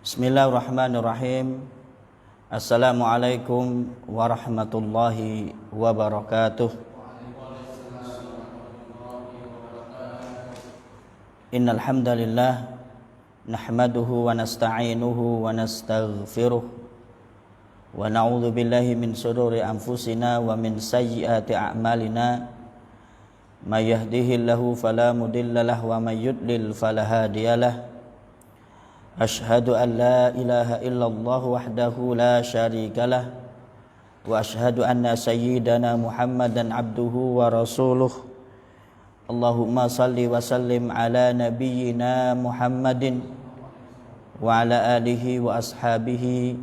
Bismillahirrahmanirrahim. Assalamualaikum warahmatullahi wabarakatuh. Innal hamdalillah nahmaduhu wa nasta'inuhu wa nastaghfiruh wa na'udzu billahi min shururi anfusina wa min sayyiati a'malina. May yahdihillahu fala mudhillalahu wa may yudlil fala hadiyalah. Ashhadu an la ilaha illallah wahdahu la syarika lah wa ashhadu anna sayyidana Muhammadan abduhu wa rasuluh. Allahumma salli wa sallim ala nabiyyina Muhammadin wa ala alihi wa ashabihi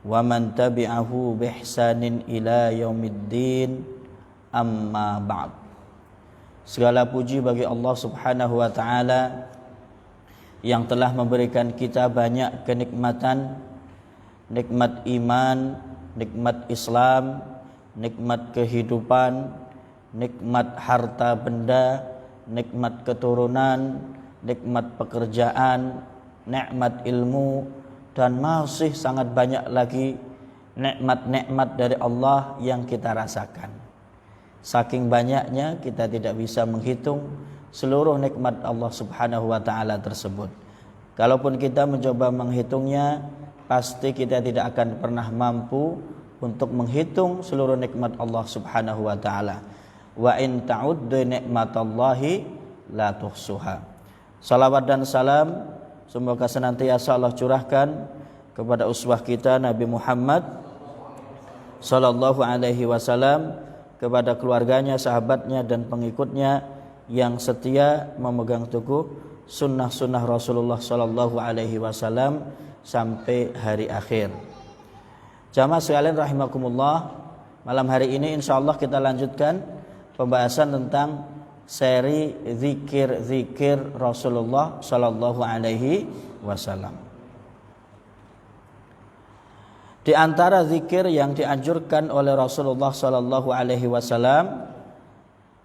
wa man tabi'ahu bi ihsanin ila yaumiddin, amma ba'd. Segala puji bagi Allah Subhanahu wa taala yang telah memberikan kita banyak kenikmatan, nikmat iman, nikmat Islam, nikmat kehidupan, nikmat harta benda, nikmat keturunan, nikmat pekerjaan, nikmat ilmu, dan masih sangat banyak lagi nikmat-nikmat dari Allah yang kita rasakan. Saking banyaknya kita tidak bisa menghitung seluruh nikmat Allah Subhanahu wa taala tersebut. Kalaupun kita mencoba menghitungnya, pasti kita tidak akan pernah mampu untuk menghitung seluruh nikmat Allah Subhanahu wa taala. Wa in ta'uddu nikmatallahi la tuhsuha. Salawat dan salam semoga senantiasa Allah curahkan kepada uswah kita Nabi Muhammad sallallahu alaihi wasallam, kepada keluarganya, sahabatnya dan pengikutnya yang setia memegang teguh sunnah-sunnah Rasulullah sallallahu alaihi wasallam sampai hari akhir. Jamaah sekalian rahimakumullah, malam hari ini insyaallah kita lanjutkan pembahasan tentang seri zikir-zikir Rasulullah sallallahu alaihi wasallam. Di antara zikir yang dianjurkan oleh Rasulullah sallallahu alaihi wasallam,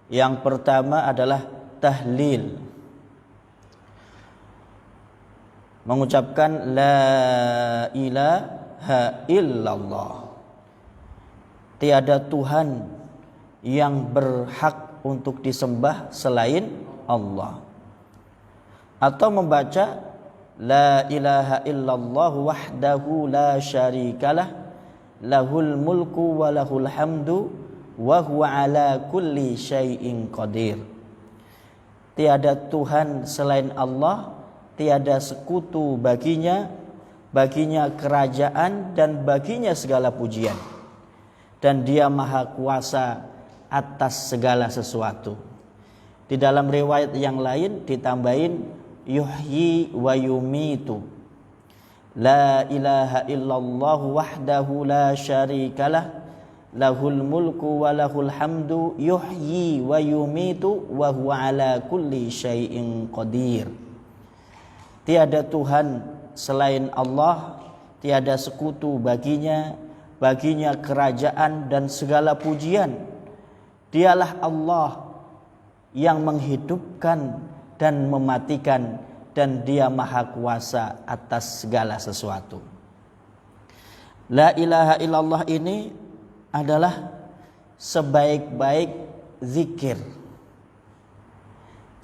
yang pertama adalah tahlil. Mengucapkan la ilaha illallah. Tiada Tuhan yang berhak untuk disembah selain Allah. Atau membaca la ilaha illallah wahdahu la syarikalah lahul mulku wa lahul hamdu wa huwa ala kulli syai'in qadir. Tiada Tuhan selain Allah, tiada sekutu baginya kerajaan dan baginya segala pujian, dan Dia maha kuasa atas segala sesuatu. Di dalam riwayat yang lain ditambahin yuhyi wa yumitu. La ilaha illallah wahdahu la syarikalah lahul mulku wa lahul hamdu yuhyi wa yumitu wa huwa ala kulli syai'in qadir. Tiada Tuhan selain Allah, tiada sekutu baginya kerajaan dan segala pujian. Dialah Allah yang menghidupkan dan mematikan, dan Dia maha kuasa atas segala sesuatu. La ilaha illallah ini adalah sebaik-baik zikir,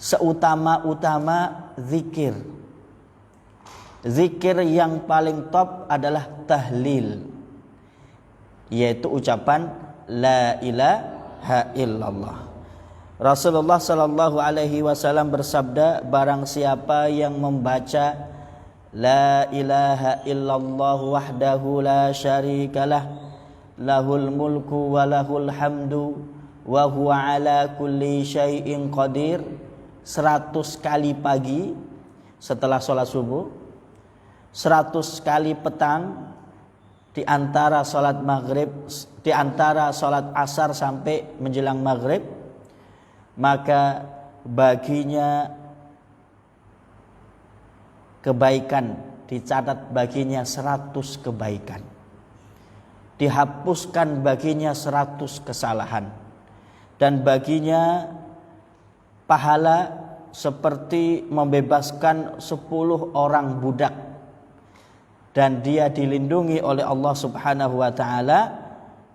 seutama-utama zikir. Zikir yang paling top adalah tahlil, yaitu ucapan la ilaha illallah. Rasulullah sallallahu alaihi wasallam bersabda, barang siapa yang membaca la ilaha illallah wahdahu la syarikalah lahul mulku wa lahul hamdu wa huwa ala kulli syai'in qadir 100 kali pagi setelah sholat subuh, 100 kali petang di antara sholat maghrib, di antara sholat asar sampai menjelang maghrib, maka baginya kebaikan, dicatat baginya 100 kebaikan, dihapuskan baginya 100 kesalahan, dan baginya pahala seperti membebaskan 10 orang budak dan dia dilindungi oleh Allah Subhanahu wa taala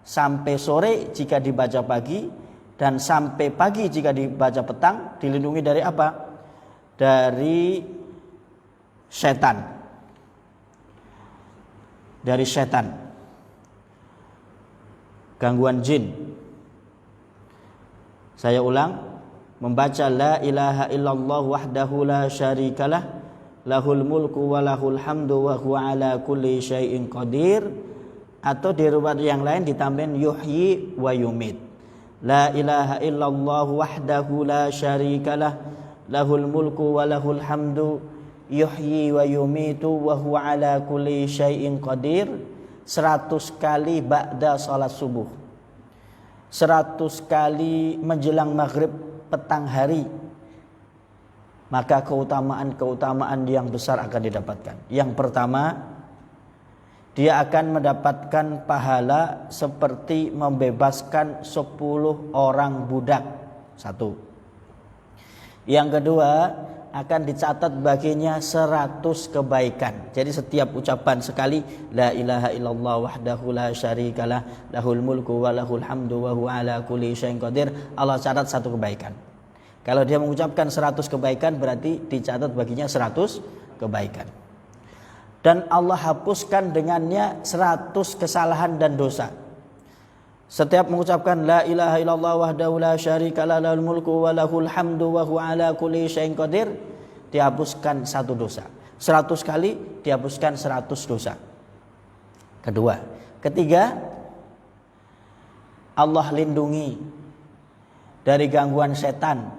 sampai sore jika dibaca pagi, dan sampai pagi jika dibaca petang. Dilindungi dari apa? Dari setan. Dari setan. Gangguan jin. Saya ulang, membaca la ilaha illallah wahdahu la syarikalah lahul mulku wa lahul hamdu wa huwa ala kulli syai'in qadir, atau di riwayat yang lain ditambahin yuhyi wa yumit. La ilaha illallah wahdahu la syarikalah lahul mulku wa lahul hamdu yuhyi wa yumitu wa huwa ala kulli syai'in qadir, 100 kali ba'da salat subuh, 100 kali menjelang maghrib petang hari. Maka keutamaan-keutamaan yang besar akan didapatkan. Yang pertama, dia akan mendapatkan pahala seperti membebaskan 10 orang budak. 1. Yang kedua, akan dicatat baginya 100 kebaikan. Jadi setiap ucapan sekali la ilaha illallah wahdahu la syarikalah lahul mulku wa lahul hamdu wa huwa ala kulli syai'in qadir, Allah catat 1 kebaikan. Kalau dia mengucapkan 100 kebaikan, berarti dicatat baginya 100 kebaikan. Dan Allah hapuskan dengannya 100 kesalahan dan dosa. Setiap mengucapkan la ilaha illallah wahdahu la syarikalah lahul mulku wa lahul hamdu wa huwa ala kulli syai'in qadir, dihapuskan 1 dosa. 100 kali dihapuskan 100 dosa. Ketiga, Allah lindungi dari gangguan setan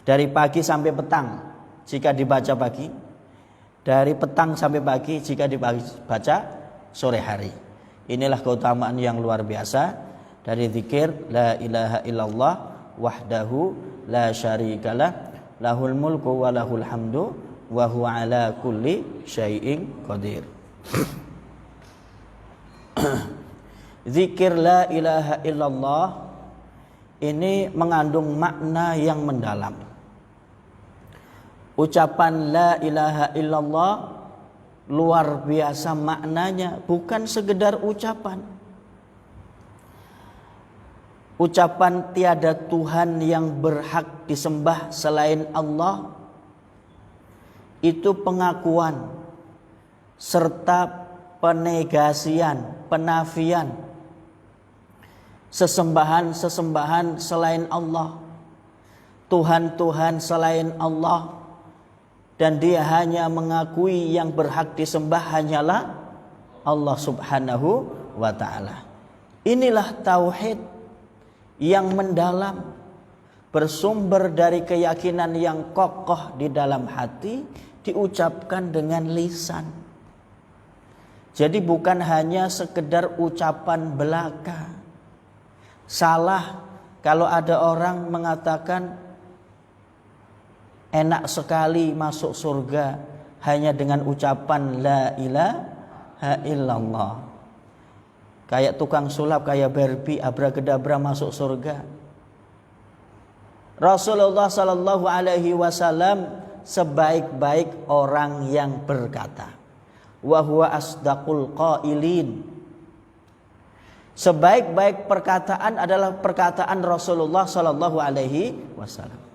dari pagi sampai petang jika dibaca pagi, dari petang sampai pagi jika dibaca sore hari. Inilah keutamaan yang luar biasa dari zikir la ilaha illallah wahdahu la syarikalah lahul mulku wa lahul hamdu wa huwa ala kulli syai'in qadir. Zikir la ilaha illallah ini mengandung makna yang mendalam. Ucapan la ilaha illallah luar biasa maknanya, bukan sekedar ucapan. Ucapan tiada Tuhan yang berhak disembah selain Allah, itu pengakuan serta penegasian, penafian sesembahan selain Allah, Tuhan-Tuhan selain Allah. Dan dia hanya mengakui yang berhak disembah hanyalah Allah Subhanahu wa ta'ala. Inilah tauhid yang mendalam, bersumber dari keyakinan yang kokoh di dalam hati, diucapkan dengan lisan. Jadi bukan hanya sekedar ucapan belaka. Salah kalau ada orang mengatakan enak sekali masuk surga hanya dengan ucapan la ilaha illallah. Kayak tukang sulap, kayak Barbie, abracadabra masuk surga. Rasulullah sallallahu alaihi wasallam sebaik-baik orang yang berkata, wa huwa asdaqul qailin. Sebaik-baik perkataan adalah perkataan Rasulullah sallallahu alaihi wasallam.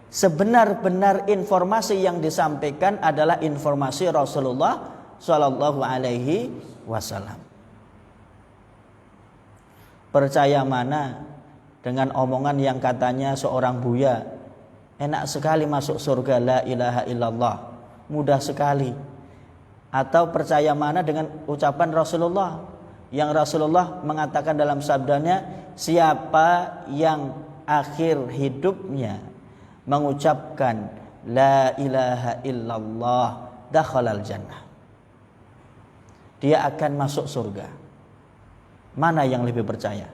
Sebenar-benar informasi yang disampaikan adalah informasi Rasulullah sallallahu alaihi wasallam. Percaya mana dengan omongan yang katanya seorang buya, enak sekali masuk surga la ilaha illallah, mudah sekali. Atau percaya mana dengan ucapan Rasulullah yang Rasulullah mengatakan dalam sabdanya, siapa yang akhir hidupnya mengucapkan la ilaha illallah dakhalal jannah, dia akan masuk surga. Mana yang lebih percaya?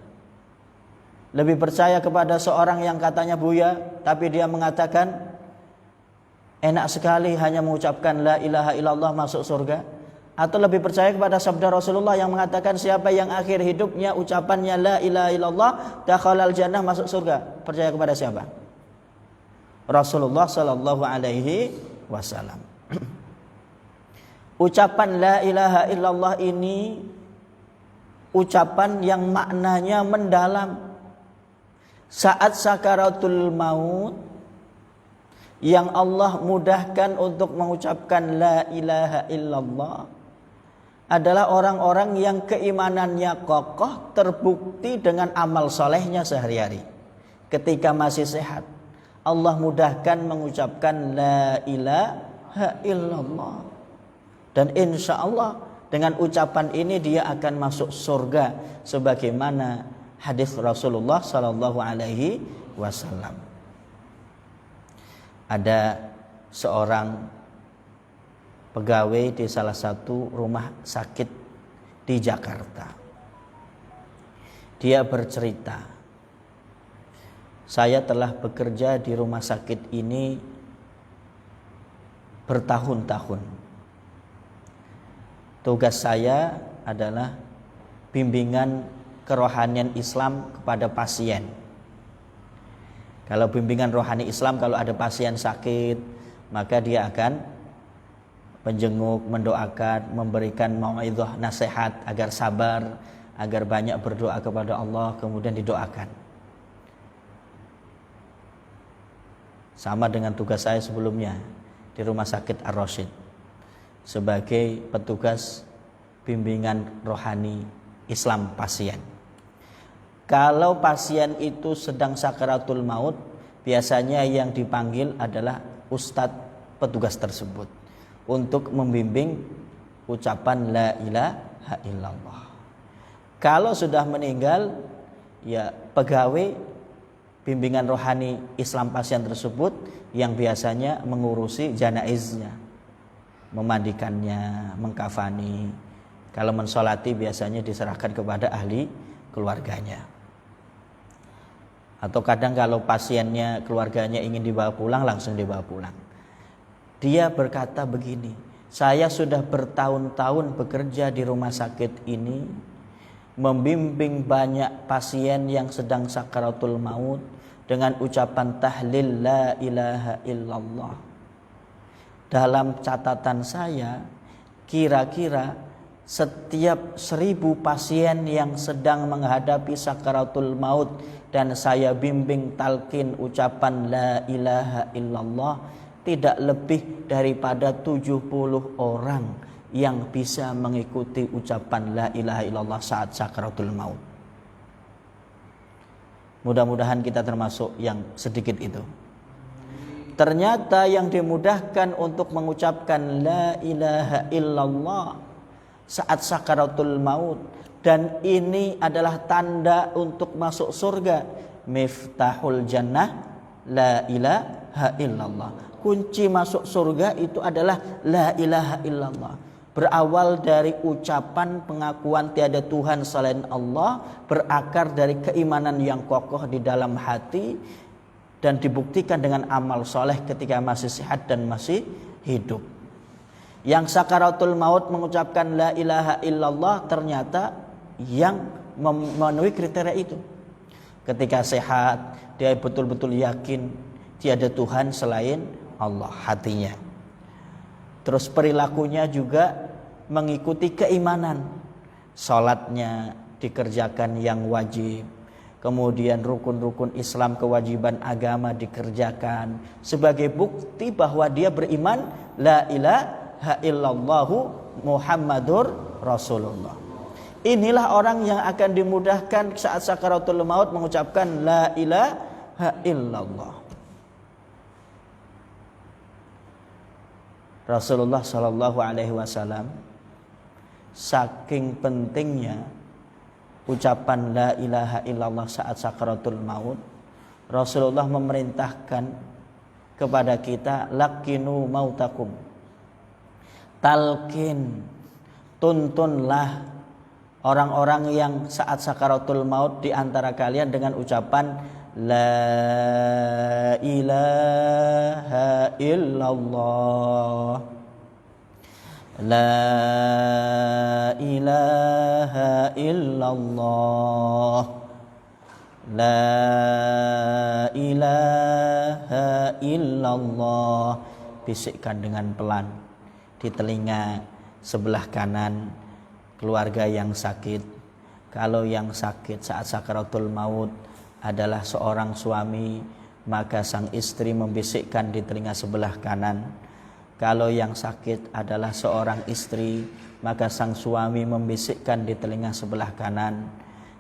Lebih percaya kepada seorang yang katanya buya tapi dia mengatakan enak sekali hanya mengucapkan la ilaha illallah masuk surga, atau lebih percaya kepada sabda Rasulullah yang mengatakan siapa yang akhir hidupnya ucapannya la ilaha illallah dakhalal jannah masuk surga? Percaya kepada siapa? Rasulullah sallallahu alaihi wasallam. Ucapan la ilaha illallah ini ucapan yang maknanya mendalam. Saat sakaratul maut, yang Allah mudahkan untuk mengucapkan la ilaha illallah adalah orang-orang yang keimanannya kokoh, terbukti dengan amal solehnya sehari-hari. Ketika masih sehat, Allah mudahkan mengucapkan la ilaha illallah. Dan insya Allah dengan ucapan ini dia akan masuk surga, sebagaimana hadis Rasulullah Sallallahu Alaihi Wasallam. Ada seorang pegawai di salah satu rumah sakit di Jakarta. Dia bercerita, saya telah bekerja di rumah sakit ini bertahun-tahun. Tugas saya adalah bimbingan kerohanian Islam kepada pasien. Kalau bimbingan rohani Islam, kalau ada pasien sakit, maka dia akan menjenguk, mendoakan, memberikan mau'izah, nasihat agar sabar, agar banyak berdoa kepada Allah, kemudian didoakan. Sama dengan tugas saya sebelumnya di Rumah Sakit Ar-Rasyid sebagai petugas bimbingan rohani Islam pasien. Kalau pasien itu sedang sakaratul maut, biasanya yang dipanggil adalah ustadz petugas tersebut untuk membimbing ucapan la ilaha illallah. Kalau sudah meninggal, ya pegawai bimbingan rohani Islam pasien tersebut yang biasanya mengurusi janaiznya, memandikannya, mengkafani. Kalau mensolati biasanya diserahkan kepada ahli keluarganya. Atau kadang kalau pasiennya, keluarganya ingin dibawa pulang, langsung dibawa pulang. Dia berkata begini, saya sudah bertahun-tahun bekerja di rumah sakit ini, membimbing banyak pasien yang sedang sakaratul maut dengan ucapan tahlil la ilaha illallah. Dalam catatan saya, kira-kira setiap 1000 pasien yang sedang menghadapi sakaratul maut dan saya bimbing talqin ucapan la ilaha illallah, tidak lebih daripada 70 orang yang bisa mengikuti ucapan la ilaha illallah saat sakaratul maut. Mudah-mudahan kita termasuk yang sedikit itu. Ternyata yang dimudahkan untuk mengucapkan la ilaha illallah saat sakaratul maut, dan ini adalah tanda untuk masuk surga. Miftahul jannah la ilaha illallah. Kunci masuk surga itu adalah la ilaha illallah. Berawal dari ucapan pengakuan tiada Tuhan selain Allah, berakar dari keimanan yang kokoh di dalam hati, dan dibuktikan dengan amal soleh ketika masih sehat dan masih hidup. Yang sakaratul maut mengucapkan la ilaha illallah ternyata yang memenuhi kriteria itu. Ketika sehat, dia betul-betul yakin tiada Tuhan selain Allah hatinya. Terus perilakunya juga mengikuti keimanan. Salatnya dikerjakan yang wajib. Kemudian rukun-rukun Islam, kewajiban agama dikerjakan sebagai bukti bahwa dia beriman la ilaha illallahu Muhammadur Rasulullah. Inilah orang yang akan dimudahkan saat sakaratul maut mengucapkan la ilaha illallah. Rasulullah Shallallahu Alaihi Wasallam, saking pentingnya ucapan la ilaha illallah saat sakaratul maut, Rasulullah memerintahkan kepada kita, lakinu mautakum, talqin, tuntunlah orang-orang yang saat sakaratul maut di antara kalian dengan ucapan la ilaha illallah, la ilaha illallah, la ilaha illallah. Bisikkan dengan pelan di telinga sebelah kanan keluarga yang sakit. Kalau yang sakit saat sakaratul maut adalah seorang suami, maka sang istri membisikkan di telinga sebelah kanan. Kalau yang sakit adalah seorang istri, maka sang suami membisikkan di telinga sebelah kanan.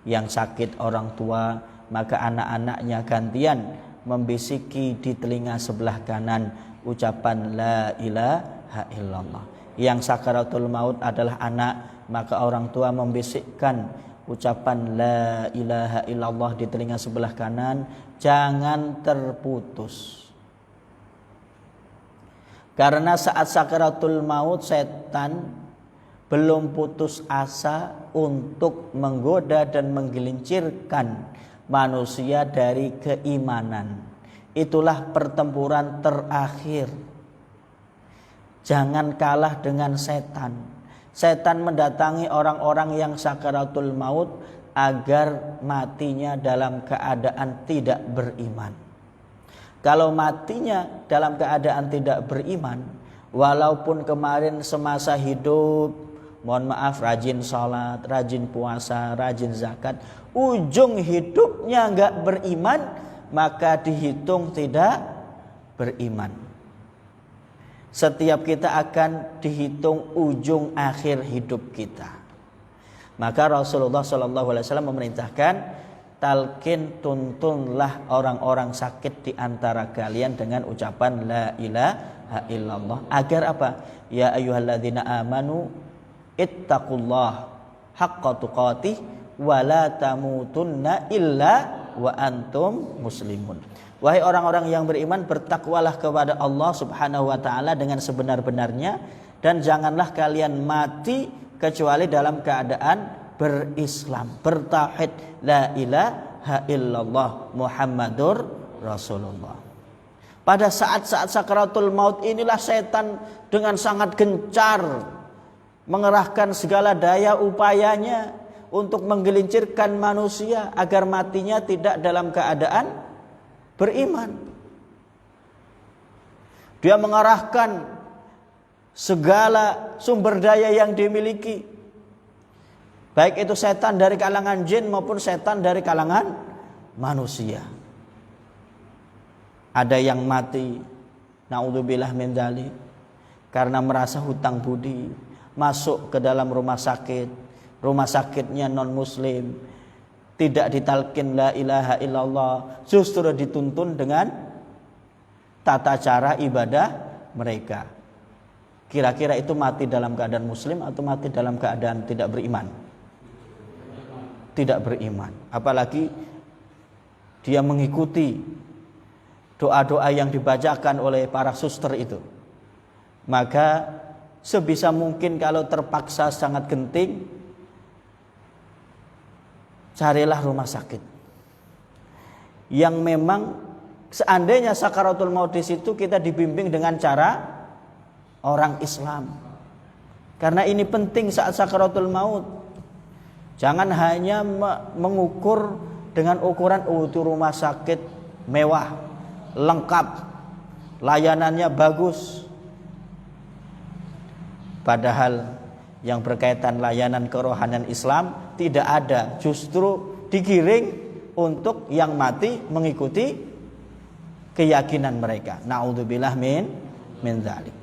Yang sakit orang tua, maka anak-anaknya gantian membisiki di telinga sebelah kanan ucapan la ilaha illallah. Yang sakaratul maut adalah anak, maka orang tua membisikkan ucapan la ilaha illallah di telinga sebelah kanan, jangan terputus. Karena saat sakaratul maut setan belum putus asa untuk menggoda dan menggelincirkan manusia dari keimanan. Itulah pertempuran terakhir. Jangan kalah dengan setan. Setan mendatangi orang-orang yang sakaratul maut agar matinya dalam keadaan tidak beriman. Kalau matinya dalam keadaan tidak beriman, walaupun kemarin semasa hidup, mohon maaf, rajin sholat, rajin puasa, rajin zakat, ujung hidupnya enggak beriman, maka dihitung tidak beriman. Setiap kita akan dihitung ujung akhir hidup kita. Maka Rasulullah SAW memerintahkan, talqin, tuntunlah orang-orang sakit di antara kalian dengan ucapan la ilaha illallah. Agar apa? Ya ayyuhalladzina amanu ittaqullah haqqa tuqatih wa la tamutunna illa wa antum muslimun. Wahai orang-orang yang beriman, bertakwalah kepada Allah Subhanahu wa taala dengan sebenar-benarnya, dan janganlah kalian mati kecuali dalam keadaan berislam, bertauhid la ilaha illallah Muhammadur Rasulullah. Pada saat-saat sakaratul maut inilah setan dengan sangat gencar mengerahkan segala daya upayanya untuk menggelincirkan manusia agar matinya tidak dalam keadaan beriman. Dia mengarahkan segala sumber daya yang dimiliki, baik itu setan dari kalangan jin maupun setan dari kalangan manusia. Ada yang mati, naudzubillah min dzalik, karena merasa hutang budi, masuk ke dalam rumah sakit, rumah sakitnya non muslim, tidak ditalkin la ilaha illallah, justru dituntun dengan tata cara ibadah mereka. Kira-kira itu mati dalam keadaan muslim atau mati dalam keadaan tidak beriman? Tidak beriman. Apalagi dia mengikuti doa-doa yang dibacakan oleh para suster itu. Maka sebisa mungkin kalau terpaksa sangat genting, carilah rumah sakit yang memang seandainya sakaratul maut di situ kita dibimbing dengan cara orang Islam. Karena ini penting saat sakaratul maut. Jangan hanya mengukur dengan ukuran itu rumah sakit mewah, lengkap, layanannya bagus. Padahal yang berkaitan layanan kerohanian Islam tidak ada, justru digiring untuk yang mati mengikuti keyakinan mereka. Naudzubillah min dzalik.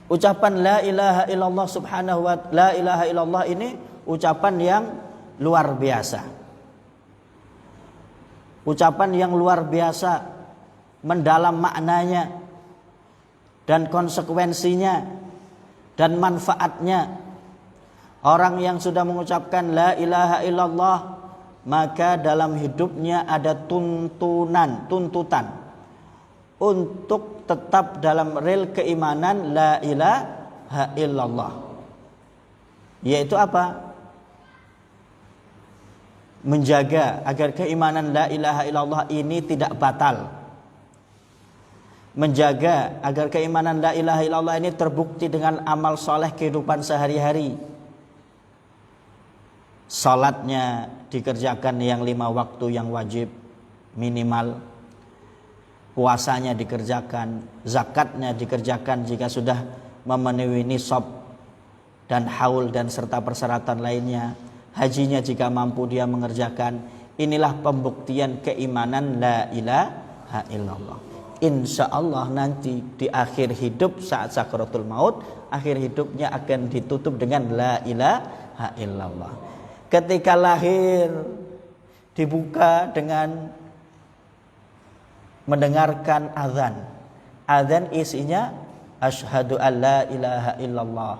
Ucapan la ilaha illallah subhanahu wa la ilaha illallah ini ucapan yang luar biasa. Ucapan yang luar biasa, mendalam maknanya dan konsekuensinya dan manfaatnya. Orang yang sudah mengucapkan la ilaha illallah, maka dalam hidupnya ada tuntutan untuk tetap dalam rel keimanan la ilaha illallah. Yaitu apa? Menjaga agar keimanan la ilaha illallah ini tidak batal. Menjaga agar keimanan la ilaha illallah ini terbukti dengan amal soleh kehidupan sehari-hari. Salatnya dikerjakan yang 5 waktu yang wajib minimal, puasanya dikerjakan, zakatnya dikerjakan jika sudah memenuhi nisab dan haul dan serta persyaratan lainnya. Hajinya jika mampu dia mengerjakan. Inilah pembuktian keimanan la ilaha illallah. Insya Allah nanti di akhir hidup saat sakaratul maut, akhir hidupnya akan ditutup dengan la ilaha illallah. Ketika lahir dibuka dengan mendengarkan azan. Azan isinya asyhadu an la ilaha illallah,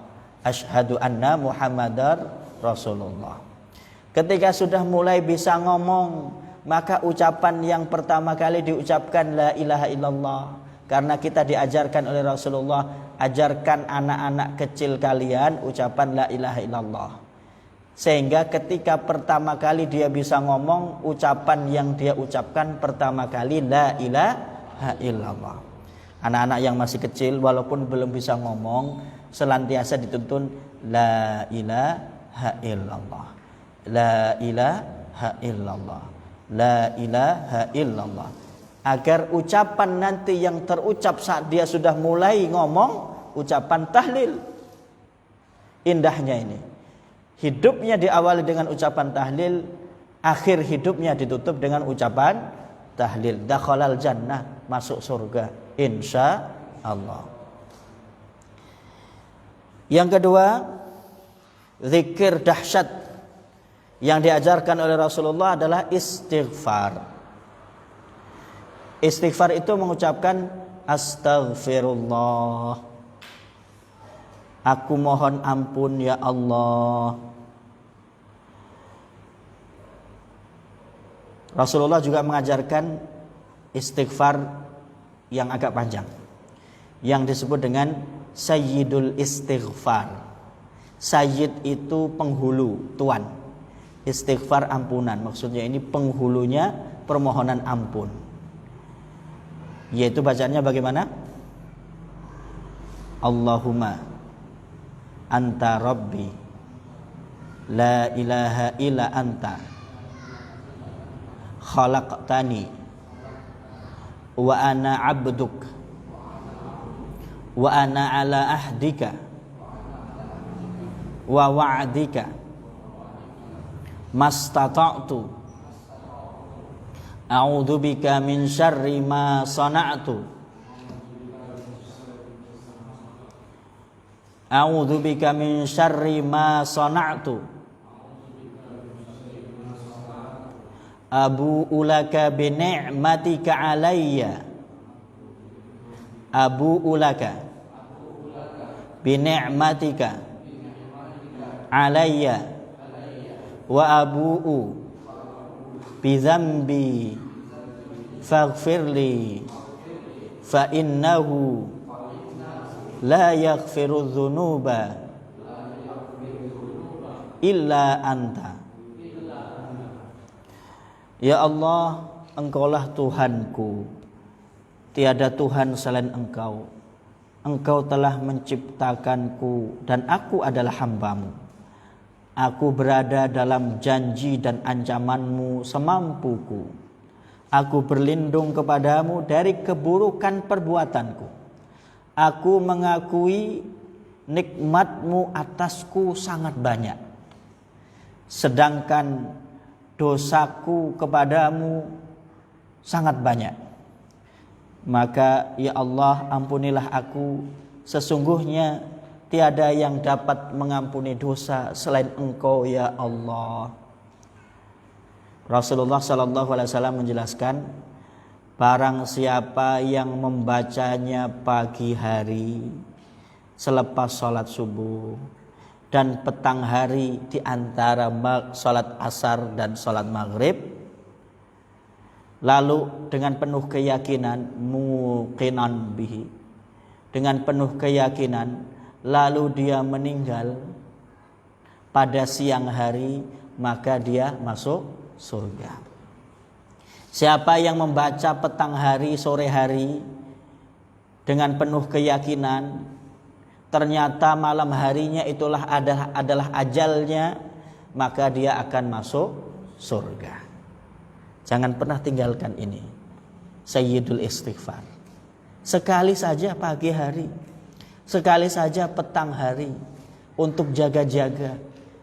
asyhadu anna muhammadar rasulullah. Ketika sudah mulai bisa ngomong, maka ucapan yang pertama kali diucapkan la ilaha illallah. Karena kita diajarkan oleh Rasulullah, ajarkan anak-anak kecil kalian ucapan la ilaha illallah. Sehingga ketika pertama kali dia bisa ngomong, ucapan yang dia ucapkan pertama kali la ilaha illallah. Anak-anak yang masih kecil walaupun belum bisa ngomong, senantiasa dituntun la ilaha illallah, la ilaha illallah, la ilaha illallah, agar ucapan nanti yang terucap saat dia sudah mulai ngomong, ucapan tahlil. Indahnya ini, hidupnya diawali dengan ucapan tahlil, akhir hidupnya ditutup dengan ucapan tahlil. Dakhalal jannah, masuk surga insya Allah. Yang kedua, zikir dahsyat yang diajarkan oleh Rasulullah adalah istighfar. Istighfar itu mengucapkan astaghfirullah, aku mohon ampun ya Allah. Rasulullah juga mengajarkan istighfar yang agak panjang, yang disebut dengan sayyidul istighfar. Sayyid itu penghulu, tuan. Istighfar ampunan, maksudnya ini penghulunya permohonan ampun. Yaitu bacaannya bagaimana? Allahumma anta rabbi la ilaha illa anta khalaqtani wa ana abduk wa ana ala ahdika wa wa'dika mastata'tu a'udzu bika min syarri ma sana'tu a'udzu bika min syarri ma sana'tu abu'u laka bi ni'matika alayya abu'u laka bi ni'matika alayya wa abu'u bi dzambi faghfirli fa innahu la yaghfiru dzunuba illa anta. Ya Allah, Engkaulah Tuhanku, tiada Tuhan selain Engkau. Engkau telah menciptakanku dan aku adalah hamba-Mu. Aku berada dalam janji dan ancaman-Mu semampuku. Aku berlindung kepadamu dari keburukan perbuatanku. Aku mengakui nikmat-Mu atasku sangat banyak, sedangkan dosaku kepadamu sangat banyak. Maka ya Allah, ampunilah aku, sesungguhnya tiada yang dapat mengampuni dosa selain Engkau ya Allah. Rasulullah SAW menjelaskan, barang siapa yang membacanya pagi hari selepas sholat subuh dan petang hari di antara sholat asar dan sholat maghrib, lalu dengan penuh keyakinan, muqinan bihi, dengan penuh keyakinan, lalu dia meninggal pada siang hari, maka dia masuk surga. Siapa yang membaca petang hari, sore hari dengan penuh keyakinan, ternyata malam harinya itulah adalah ajalnya, maka dia akan masuk surga. Jangan pernah tinggalkan ini, sayyidul istighfar. Sekali saja pagi hari, sekali saja petang hari, untuk jaga-jaga.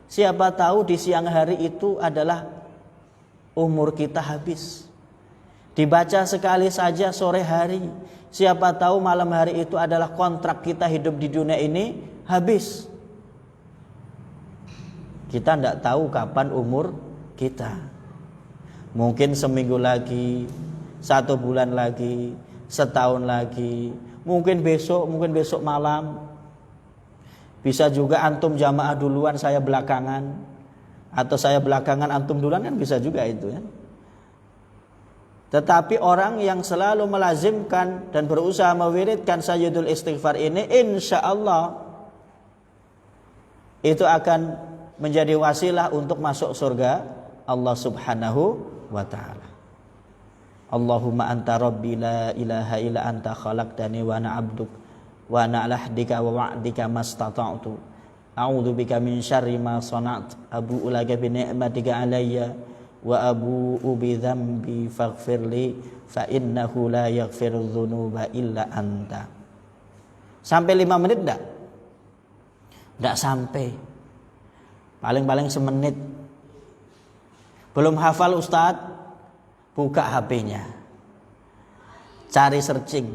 Siapa tahu di siang hari itu adalah umur kita habis. Dibaca sekali saja sore hari. Siapa tahu malam hari itu adalah kontrak kita hidup di dunia ini habis. Kita tidak tahu kapan umur kita. Mungkin seminggu lagi, 1 bulan lagi, setahun lagi, mungkin besok malam. Bisa juga antum jamaah duluan, saya belakangan, atau saya belakangan antum duluan, kan bisa juga itu ya. Tetapi orang yang selalu melazimkan dan berusaha mewiridkan sayyidul istighfar ini, insya Allah itu akan menjadi wasilah untuk masuk surga Allah subhanahu wa ta'ala. Allahumma anta rabbi la ilaha illa anta khalaqtani wa ana abduk wa ana ala ahdika wa wa'dika mastata'tu a'udzu bika min syarri ma sana'tu abu'u laka bi ni'matika alayya wa abu'u bi dzambi faghfirli fa innahu la yaghfiru dzunuba illa anta. Sampai 5 menit enggak? Enggak sampai. Paling-paling semenit. Belum hafal Ustadz, buka HP-nya, cari searching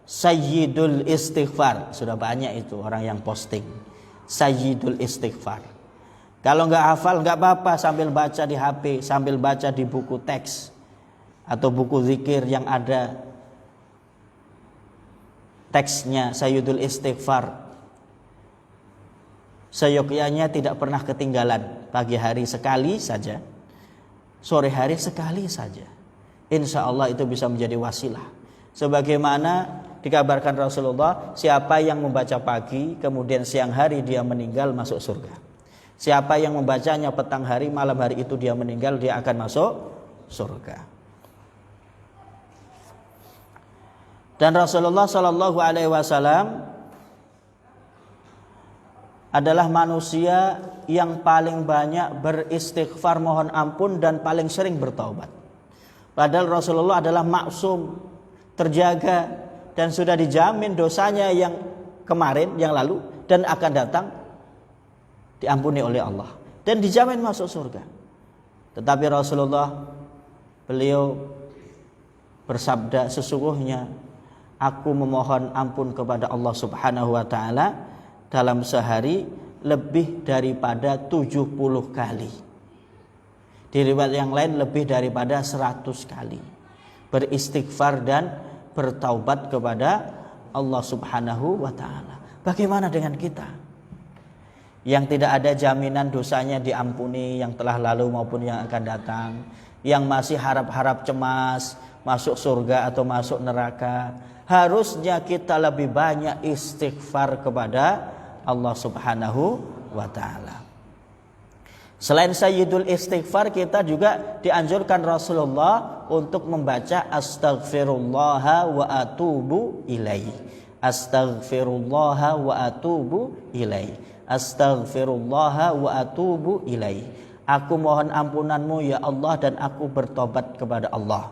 Sayyidul Istighfar. Sudah banyak itu orang yang posting Sayyidul Istighfar. Kalau nggak hafal nggak apa-apa, sambil baca di HP, sambil baca di buku teks atau buku zikir yang ada teksnya Sayyidul Istighfar. Seyogyanya tidak pernah ketinggalan. Pagi hari sekali saja, sore hari sekali saja. Insya Allah itu bisa menjadi wasilah. Sebagaimana dikabarkan Rasulullah, siapa yang membaca pagi kemudian siang hari dia meninggal, masuk surga. Siapa yang membacanya petang hari, malam hari itu dia meninggal, dia akan masuk surga. Dan Rasulullah Shallallahu Alaihi Wasallam adalah manusia yang paling banyak beristighfar mohon ampun dan paling sering bertaubat. Padahal Rasulullah adalah maksum, terjaga, dan sudah dijamin dosanya yang kemarin, yang lalu, dan akan datang diampuni oleh Allah dan dijamin masuk surga. Tetapi Rasulullah, beliau bersabda, sesungguhnya aku memohon ampun kepada Allah Subhanahu wa ta'ala dalam sehari lebih daripada 70 kali. Di riwayat yang lain lebih daripada 100 kali beristighfar dan bertaubat kepada Allah Subhanahu wa ta'ala. Bagaimana dengan kita yang tidak ada jaminan dosanya diampuni, yang telah lalu maupun yang akan datang, yang masih harap-harap cemas masuk surga atau masuk neraka? Harusnya kita lebih banyak istighfar kepada Allah Subhanahu wa ta'ala. Selain Sayyidul Istighfar, kita juga dianjurkan Rasulullah untuk membaca astaghfirullah wa atubu ilaih. Astaghfirullah wa atubu ilaih. Astaghfirullah wa atubu ilaih. Aku mohon ampunanmu ya Allah dan aku bertobat kepada Allah.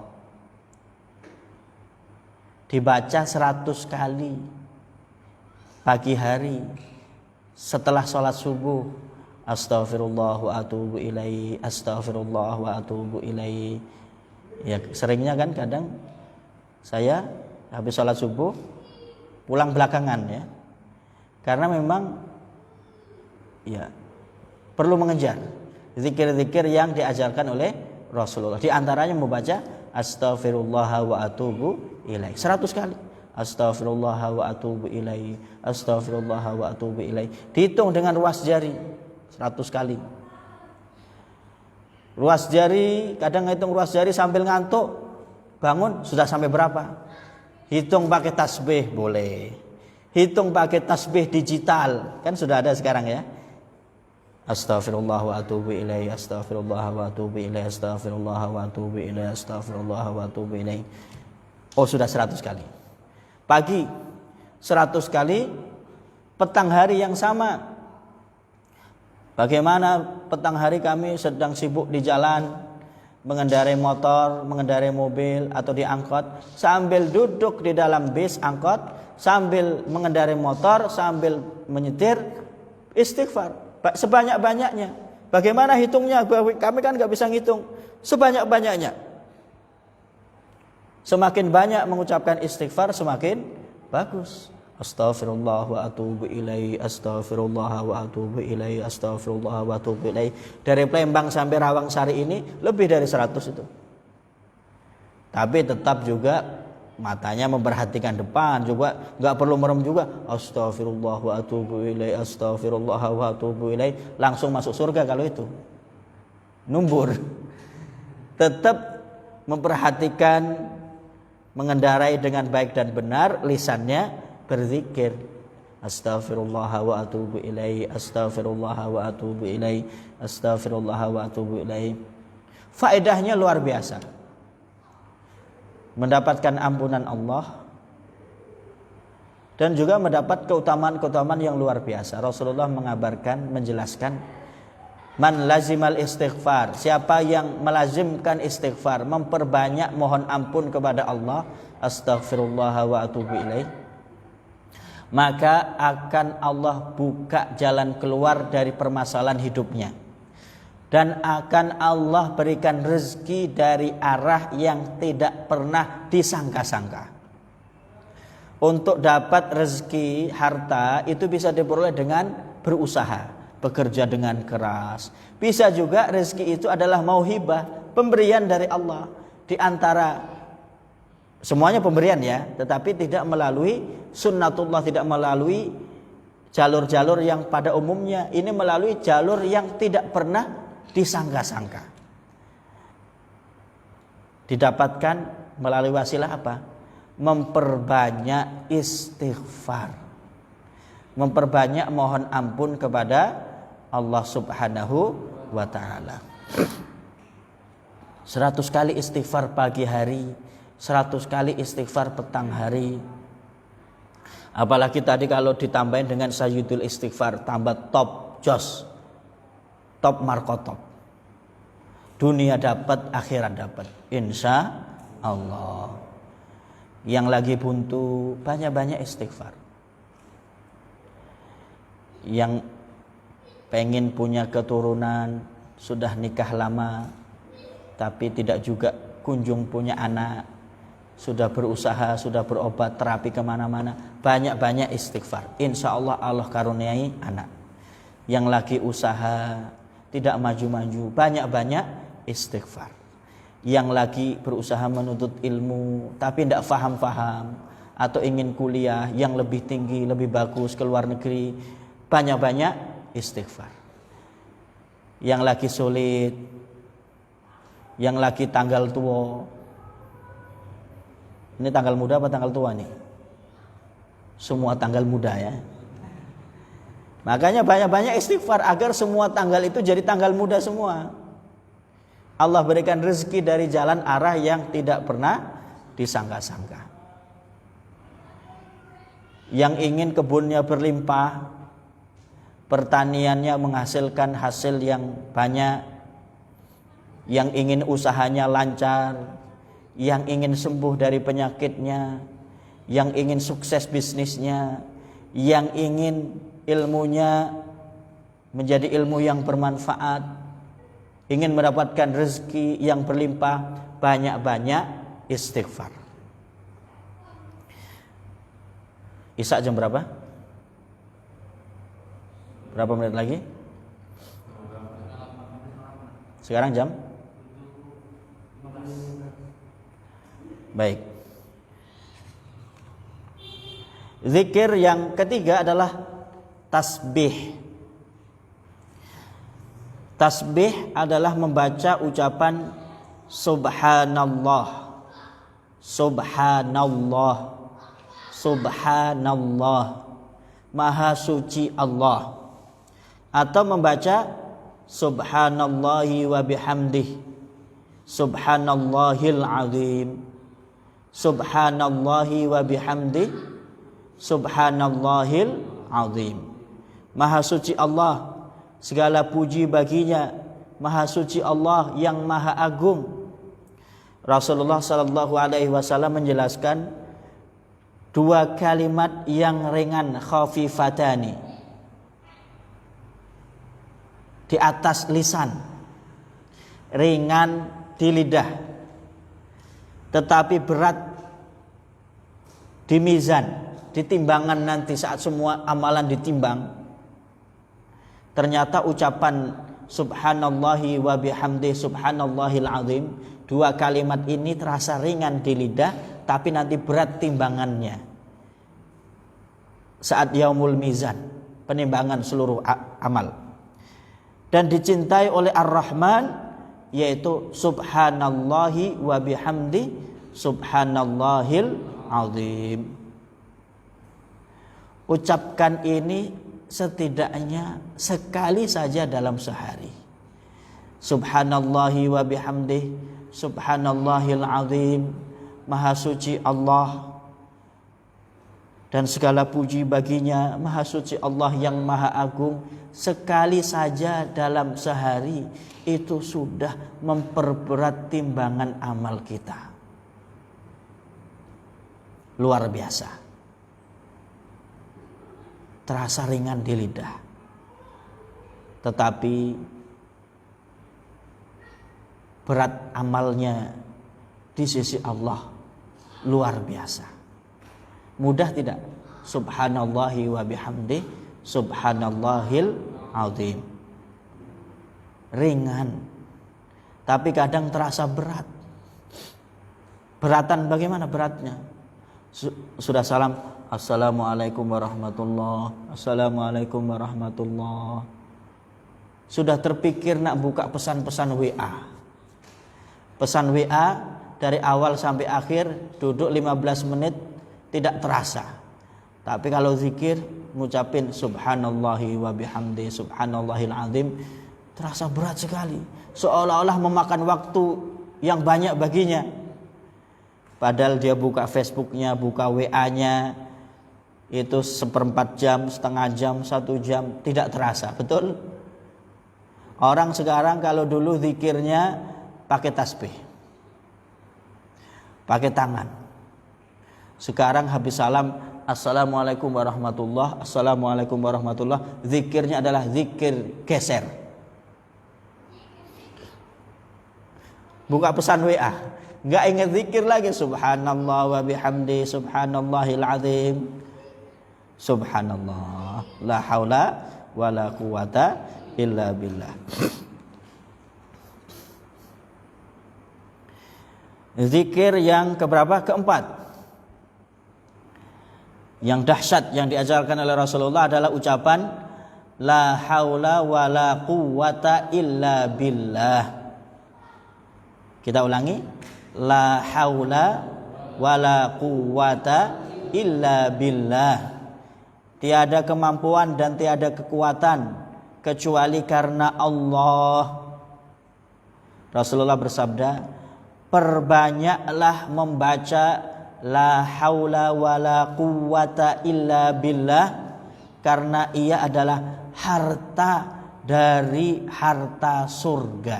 Dibaca 100 kali pagi hari setelah sholat subuh. Astaghfirullah wa atubu ilaih, astaghfirullah wa atubu ilaih. Ya, seringnya kan kadang saya habis sholat subuh pulang belakangan ya, karena memang ya perlu mengejar zikir-zikir yang diajarkan oleh Rasulullah. Di antaranya membaca astaghfirullah wa atubu ilaih 100 kali. Astaghfirullah wa atubu ilaih, astaghfirullah wa atubu ilaih. Dihitung dengan ruas jari 100 kali. Ruas jari, kadang ngitung ruas jari sambil ngantuk, bangun sudah sampai berapa? Hitung pakai tasbih boleh. Hitung pakai tasbih digital, kan sudah ada sekarang ya. Astaghfirullah wa atubu ilaih, astaghfirullah wa atubu ilaih, astaghfirullah wa atubu ilaih, astaghfirullah wa atubu ilaih. Oh, sudah 100 kali. Pagi 100 kali, petang hari yang sama. Bagaimana petang hari kami sedang sibuk di jalan, mengendarai motor, mengendarai mobil atau di angkot, sambil duduk di dalam bis angkot, sambil mengendarai motor, sambil menyetir, Istighfar sebanyak-banyaknya. Bagaimana hitungnya? Kami kan nggak bisa ngitung. Sebanyak-banyaknya. Semakin banyak mengucapkan istighfar semakin bagus. Astaghfirullah wa atubu ilaihi, astaghfirullah wa atubu ilaihi, astaghfirullah wa atubu ilaihi. Dari Palembang sampai Rawangsari ini lebih dari 100 itu. Tapi tetap juga matanya memperhatikan depan, juga nggak perlu merem juga. Astaghfirullah wa atubu ilaihi, astaghfirullah wa atubu ilaihi. Langsung masuk surga kalau itu. Numbur. Tetap memperhatikan, mengendarai dengan baik dan benar, lisannya berzikir. Astaghfirullah wa atubu ilaihi, astaghfirullah wa atubu ilaihi, astaghfirullah wa atubu ilaihi. Faedahnya luar biasa. Mendapatkan ampunan Allah dan juga mendapat keutamaan-keutamaan yang luar biasa. Rasulullah mengabarkan, menjelaskan, man lazimal istighfar, siapa yang melazimkan istighfar, memperbanyak mohon ampun kepada Allah, astaghfirullah wa atubu ilaih, maka akan Allah buka jalan keluar dari permasalahan hidupnya, dan akan Allah berikan rezeki dari arah yang tidak pernah disangka-sangka. Untuk dapat rezeki harta itu bisa diperoleh dengan berusaha, bekerja dengan keras. Bisa juga rezeki itu adalah mauhibah, pemberian dari Allah. Di antara semuanya pemberian ya, tetapi tidak melalui sunnatullah, tidak melalui jalur-jalur yang pada umumnya. Ini melalui jalur yang tidak pernah disangka-sangka. Didapatkan melalui wasilah apa? Memperbanyak istighfar, memperbanyak mohon ampun kepada Allah subhanahu wa ta'ala. 100 kali istighfar pagi hari, 100 kali istighfar petang hari. Apalagi tadi kalau ditambahin dengan sayyidul istighfar, tambah top jos, top markotop. Dunia dapat, akhirat dapat, insya Allah. Yang lagi buntu, banyak-banyak istighfar. Yang pengen punya keturunan, sudah nikah lama tapi tidak juga kunjung punya anak, sudah berusaha, sudah berobat, terapi kemana-mana, banyak-banyak istighfar, insya Allah Allah karuniai anak. Yang lagi usaha tidak maju-maju, banyak-banyak istighfar. Yang lagi berusaha menuntut ilmu tapi tidak faham-faham, atau ingin kuliah yang lebih tinggi, lebih bagus ke luar negeri, banyak-banyak istighfar. Yang lagi sulit, yang lagi tanggal tua. Ini tanggal muda apa tanggal tua nih? Semua tanggal muda ya. Makanya banyak-banyak istighfar agar semua tanggal itu jadi tanggal muda semua. Allah berikan rezeki dari jalan arah yang tidak pernah disangka-sangka. Yang ingin kebunnya berlimpah, pertaniannya menghasilkan hasil yang banyak, yang ingin usahanya lancar, yang ingin sembuh dari penyakitnya, yang ingin sukses bisnisnya, yang ingin ilmunya menjadi ilmu yang bermanfaat, ingin mendapatkan rezeki yang berlimpah, banyak-banyak istighfar. Isya jam berapa? Berapa menit lagi? Sekarang jam? Baik. Zikir yang ketiga adalah tasbih. Tasbih adalah membaca ucapan subhanallah, subhanallah, subhanallah, maha suci Allah, atau membaca subhanallahi wa bihamdih, subhanallahil azim, subhanallahi wa bihamdih, subhanallahil azim. Maha suci Allah, segala puji baginya, maha suci Allah yang maha agung. Rasulullah sallallahu alaihi wasallam menjelaskan dua kalimat yang ringan, khafifatani. di atas lisan, ringan di lidah, tetapi berat di mizan, di timbangan nanti saat semua amalan ditimbang. Ternyata ucapan subhanallahi wa bihamdi subhanallahil azim, dua kalimat ini terasa ringan di lidah, tapi nanti berat timbangannya saat yaumul mizan, penimbangan seluruh amal. Dan dicintai oleh Ar-Rahman, yaitu subhanallahi wa bihamdi subhanallahil azim. Ucapkan ini setidaknya sekali saja dalam sehari. Subhanallahi wa bihamdi subhanallahil azim. Maha suci Allah dan segala puji baginya, maha suci Allah yang maha agung. Sekali saja dalam sehari itu sudah memperberat timbangan amal kita. Luar biasa. Terasa ringan di lidah, tetapi berat amalnya di sisi Allah luar biasa. Mudah tidak? Subhanallahi wa bihamdi subhanallahil azim. Ringan, tapi kadang terasa berat. Beratan bagaimana beratnya? Sudah salam, assalamualaikum warahmatullah, assalamualaikum warahmatullah. Sudah terpikir nak buka pesan-pesan WA. Pesan WA dari awal sampai akhir duduk 15 menit tidak terasa. Tapi kalau zikir ngucapin subhanallahi wa bihamdi subhanallahil azim, terasa berat sekali. Seolah-olah memakan waktu yang banyak baginya. Padahal dia buka Facebooknya, buka WA-nya, itu 1/4 jam, setengah jam, 1 jam, tidak terasa. Betul? Orang sekarang kalau dulu zikirnya pakai tasbih, pakai tangan. Sekarang habis salam, assalamualaikum warahmatullah, assalamualaikum warahmatullah, zikirnya adalah zikir geser. Buka pesan WA, nggak ingat zikir lagi, subhanallah wa bihamdi subhanallahil azim, subhanallah, la haula wa la quwata illa billah. Zikir yang keberapa? Keempat. Yang dahsyat yang diajarkan oleh Rasulullah adalah ucapan la haula wa la quwata illa billah. Kita ulangi, la haula wa la quwata illa billah. Tiada kemampuan dan tiada kekuatan kecuali karena Allah. Rasulullah bersabda, perbanyaklah membaca la haula wa la quwata illa billah, karena ia adalah harta dari harta surga.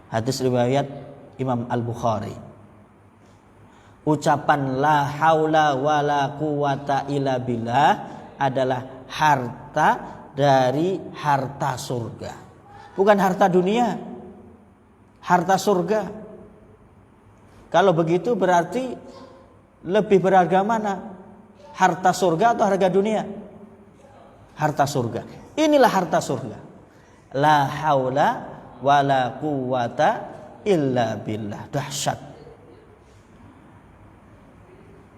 Hadis riwayat Imam Al-Bukhari. Ucapan la haula wa la quwata illa billah adalah harta dari harta surga. Bukan harta dunia, harta surga. Kalau begitu berarti lebih berharga mana? Harta surga atau harga dunia? Harta surga. Inilah harta surga. La haula wa la quwata illa billah. Dahsyat.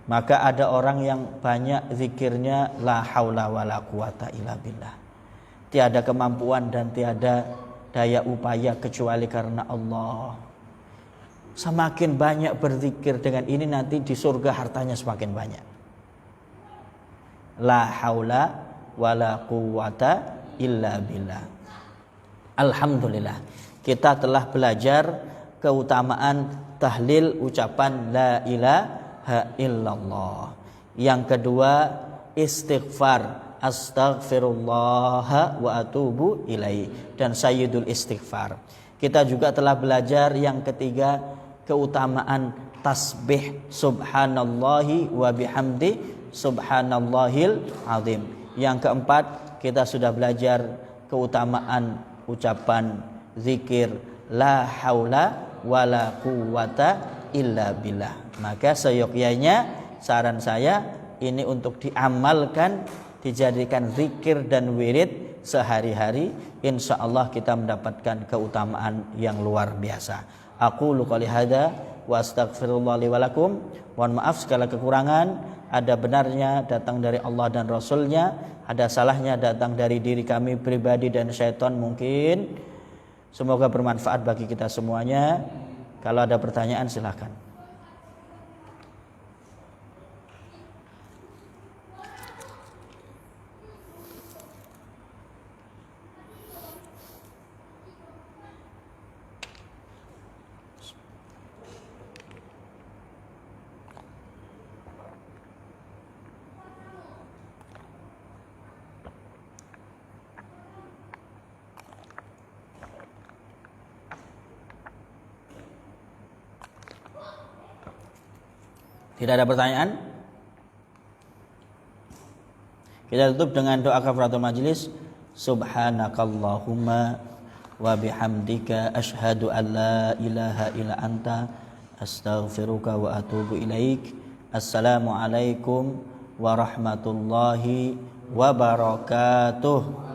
Maka ada orang yang banyak zikirnya la haula wa la quwata illa billah. Tiada kemampuan dan tiada daya upaya kecuali karena Allah. Semakin banyak berzikir dengan ini, nanti di surga hartanya semakin banyak. La haula wa la quwata illa billah. Alhamdulillah, kita telah belajar keutamaan tahlil ucapan la ilaha illallah. Yang kedua, istighfar, astaghfirullah wa atubu ilaih, dan sayyidul istighfar. Kita juga telah belajar yang ketiga, keutamaan tasbih subhanallahi wa bihamdi subhanallahil azim. Yang keempat, kita sudah belajar keutamaan ucapan zikir la haula wala quwata illa billah. Maka seyogyanya saran saya ini untuk diamalkan, dijadikan zikir dan wirid sehari-hari, insyaallah kita mendapatkan keutamaan yang luar biasa. Aqulu qouli hadza wa astaghfirullah li wa lakum. Mohon maaf segala kekurangan, ada benarnya datang dari Allah dan Rasulnya, ada salahnya datang dari diri kami pribadi dan syaitan mungkin. Semoga bermanfaat bagi kita semuanya. Kalau ada pertanyaan silakan. Tidak ada pertanyaan? Kita tutup dengan doa kafaratul majlis. Subhanakallahumma wa bihamdika asyhadu an la ilaha illa anta astaghfiruka wa atubu ilaik. Assalamualaikum warahmatullahi wabarakatuh.